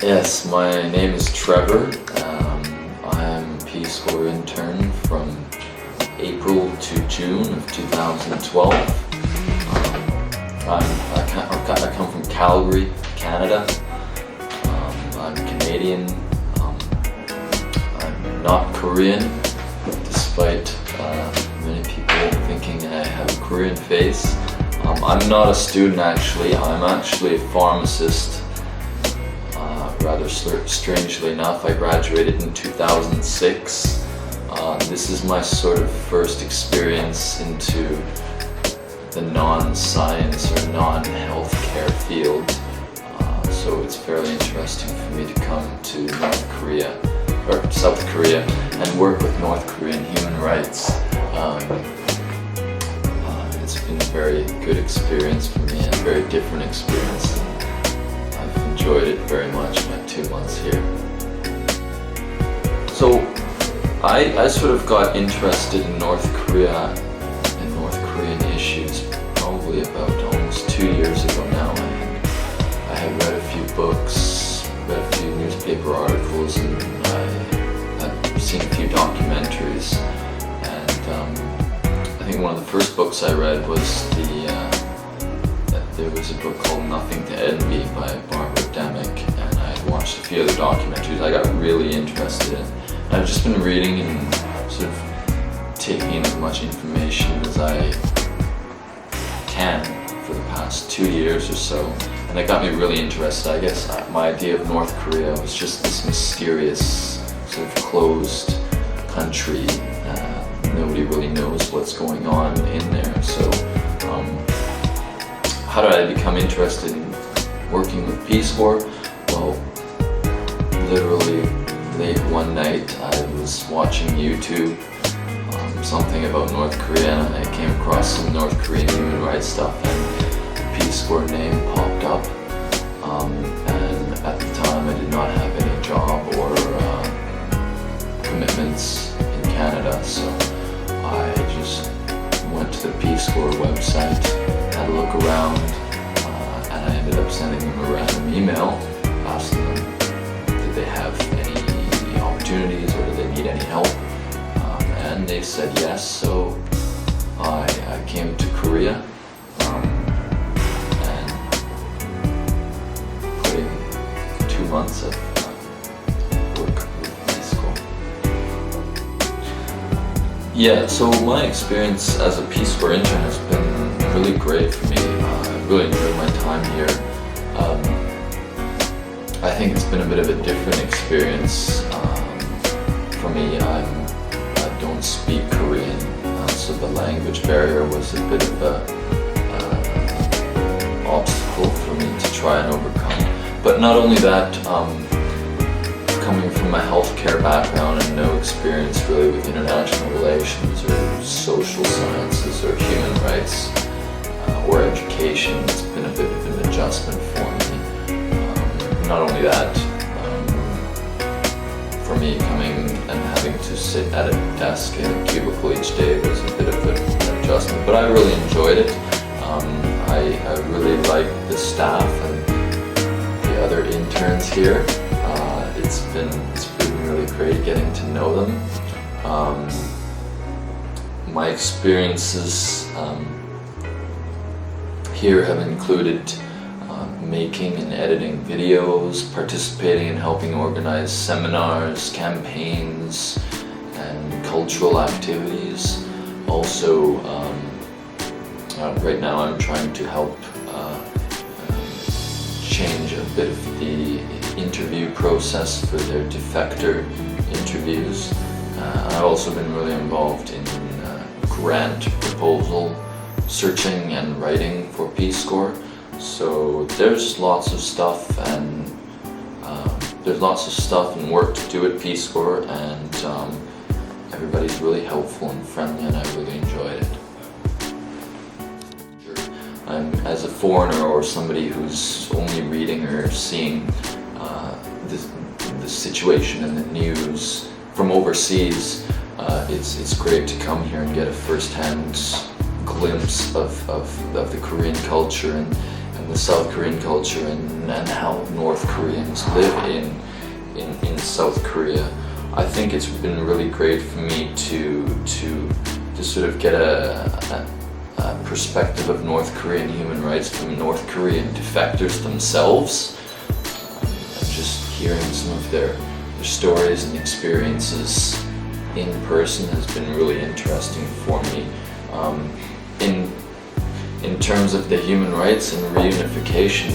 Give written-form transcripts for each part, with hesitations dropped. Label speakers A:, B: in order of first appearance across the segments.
A: Yes, my name is Trevor. I'm a PSCORE intern from April to June of 2012. I come from Calgary, Canada. I'm Canadian. I'm not Korean, despite many people thinking I have a Korean face. I'm not a student actually. I'm actually a pharmacist. Rather strangely enough, I graduated in 2006. This is my sort of first experience into the non-science or non-healthcare field. So it's fairly interesting for me to come to North Korea, or South Korea, and work with North Korean human rights. It's been a very good experience for me and a very different experience. I've enjoyed it very much, my 2 months here. So I sort of got interested in North Korea and North Korean issues probably about almost 2 years ago now. I had read a few books, read a few newspaper articles, and I've seen a few documentaries. And I think one of the first books I read was there was a book called Nothing to Envy by Barbara Demick, and I watched a few other documentaries I got really interested in. And I've just been reading and sort of taking in as much information as I can for the past 2 years or so, and that got me really interested. I guess my idea of North Korea was just this mysterious, sort of closed country. Nobody really knows what's going on in there. So how did I become interested in working with PSCORE? Well, literally late one night I was watching YouTube, something about North Korea, and I came across some North Korean human rights stuff, and the PSCORE name popped up. And at the time I did not have any job or commitments in Canada, so I just went to the PSCORE website, had a look around, and I ended up sending them a random email asking them did they have any opportunities or did they need any help, and they said yes. So I came to Korea and put in 2 months of work with PSCORE. Yeah, so my experience as a PSCORE intern has been really great for me. I really enjoyed my time here. I think it's been a bit of a different experience for me. I don't speak Korean, so the language barrier was a bit of a obstacle for me to try and overcome. But not only that, coming from a healthcare background and no experience really with international relations or social sciences or human rights or education, it's been a bit of an adjustment for me. Not only that, for me coming and having to sit at a desk in a cubicle each day was a bit of an adjustment, but I really enjoyed it. I really like the staff and the other interns here. It's been really great getting to know them. My experiences here have included making and editing videos, participating in helping organize seminars, campaigns, and cultural activities. Also, right now I'm trying to help change a bit of the interview process for their defector interviews. I've also been really involved in grant proposal searching and writing for PSCORE. So there's lots of stuff and work to do at PSCORE, and everybody's really helpful and friendly, and I really enjoyed it. As a foreigner or somebody who's only reading or seeing the situation in the news from overseas, it's great to come here and get a first-hand glimpse of the Korean culture and the South Korean culture and how North Koreans live in South Korea. I think it's been really great for me to sort of get a perspective of North Korean human rights from North Korean defectors themselves. And just hearing some of their stories and experiences in person has been really interesting for me. In terms of the human rights and reunification,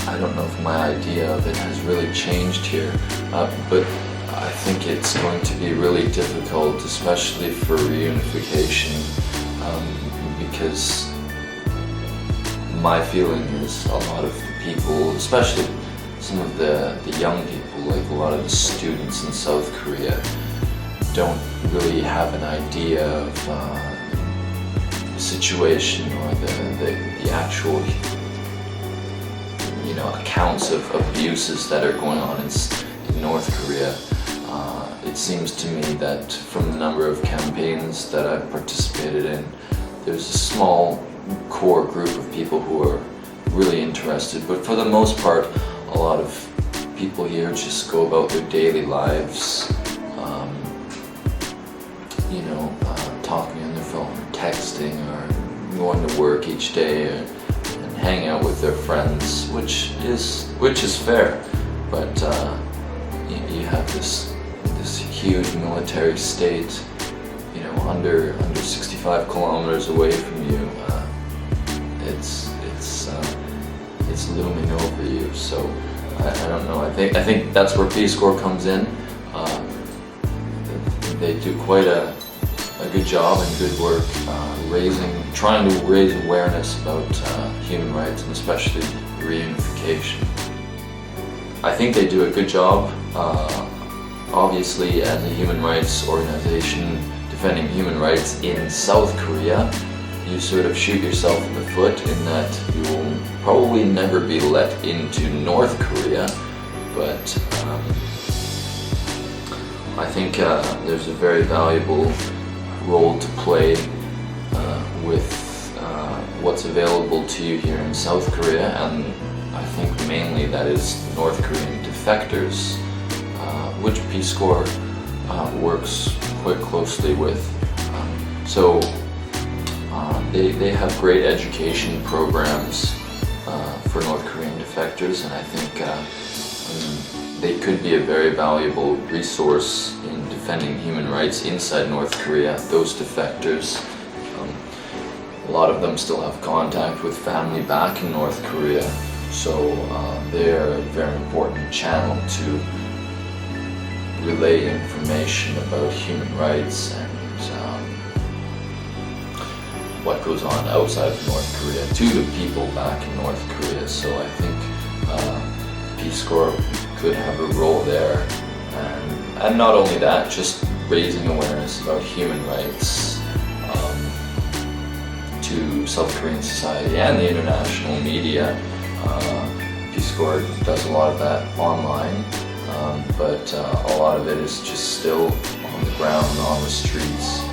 A: I don't know if my idea of it has really changed here, but I think it's going to be really difficult, especially for reunification, because my feeling is a lot of the people, especially some of the young people, like a lot of the students in South Korea, don't really have an idea of the situation or the actual accounts of abuses that are going on in North Korea. It seems to me that from the number of campaigns that I've participated in, there's a small core group of people who are really interested, but for the most part, a lot of people here just go about their daily lives, talking on their phone, or texting, or going to work each day, and hanging out with their friends, which is fair. But you have this huge military state, under 65 kilometers away from you. It's looming over you. So I don't know. I think that's where PSCORE comes in. They do quite a good job and good work trying to raise awareness about human rights, and especially reunification. I think they do a good job. Obviously, as a human rights organization defending human rights in South Korea, you sort of shoot yourself in the foot in that you will probably never be let into North Korea, but I think there's a very valuable role to play with what's available to you here in South Korea, and I think mainly that is North Korean defectors, which PSCORE works quite closely with. So they have great education programs for North Korean defectors, and I think they could be a very valuable resource in defending human rights inside North Korea. Those defectors, a lot of them still have contact with family back in North Korea, so they're a very important channel to relay information about human rights and what goes on outside of North Korea to the people back in North Korea. So I think PSCORE could have a role there, and not only that, just raising awareness about human rights to South Korean society and the international media. PSCORE does a lot of that online, but a lot of it is just still on the ground, on the streets.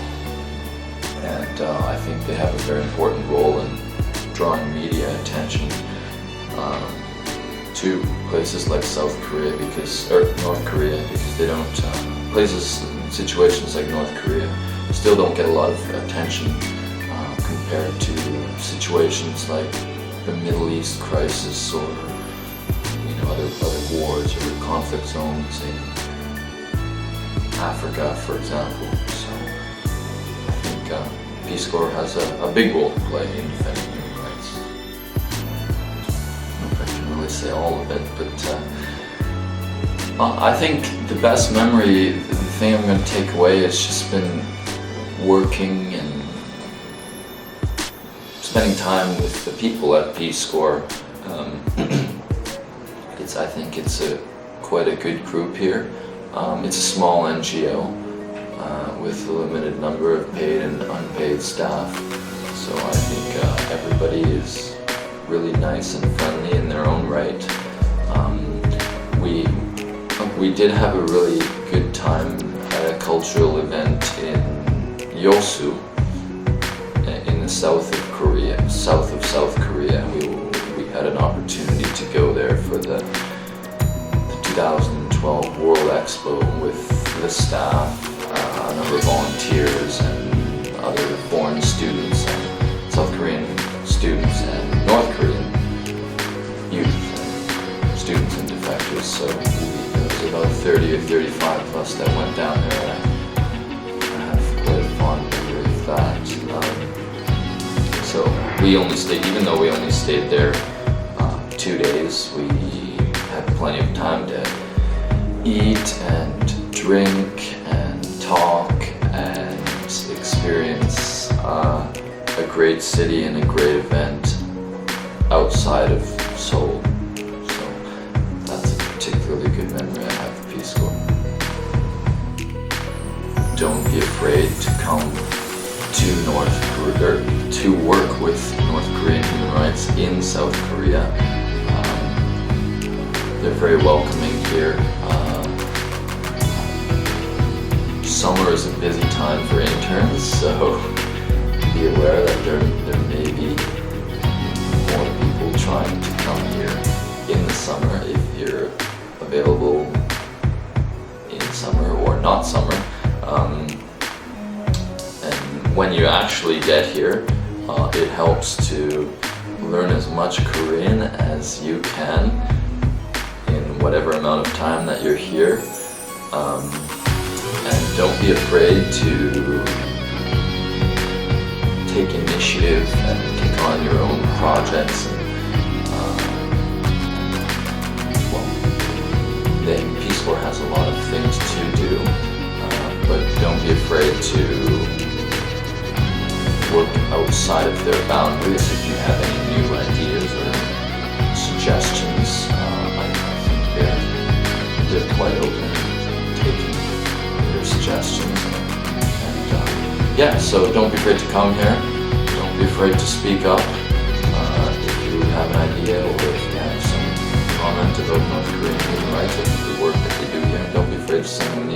A: And I think they have a very important role in drawing media attention to places like North Korea, because they don't, situations like North Korea still don't get a lot of attention compared to situations like the Middle East crisis, or other wars or conflict zones in Africa, for example. So I think PSCORE has a big role to play in defending human rights. I don't know if I can really say all of it, but I think the best memory, the thing I'm going to take away, has just been working and spending time with the people at PSCORE. I think it's quite a good group here. It's a small NGO with a limited number of paid and unpaid staff. So I think everybody is really nice and friendly in their own right. We did have a really good time at a cultural event in Yosu, in the south of South Korea. We had an opportunity to go there for the 2012 World Expo with the staff, a number of volunteers, and other foreign students, and South Korean students, and North Korean youth, and students and defectors. So there was about 30 or 35 of us that went down there, and I have quite a fond memory of that. So we only stayed, even though we only stayed there 2 days, we had plenty of time to eat and drink and talk and experience a great city and a great event outside of Seoul. So that's a particularly good memory I have of PSCORE. Don't be afraid to come to North Korea, to work with North Korean human rights in South Korea. They're very welcoming here. Summer is a busy time for interns, so be aware that there may be more people trying to come here in the summer if you're available in summer or not summer. And when you actually get here, it helps to learn as much Korean as you can in whatever amount of time that you're here. And don't be afraid to take initiative and take on your own projects. PSCORE has a lot of things to do, but don't be afraid to work outside of their boundaries. If you have any new ideas or suggestions, I think they're quite open to taking your suggestions. And so don't be afraid to come here. Don't be afraid to speak up. If you have an idea or if you have some comment about North Korean human rights or the work that they do here, don't be afraid to send them an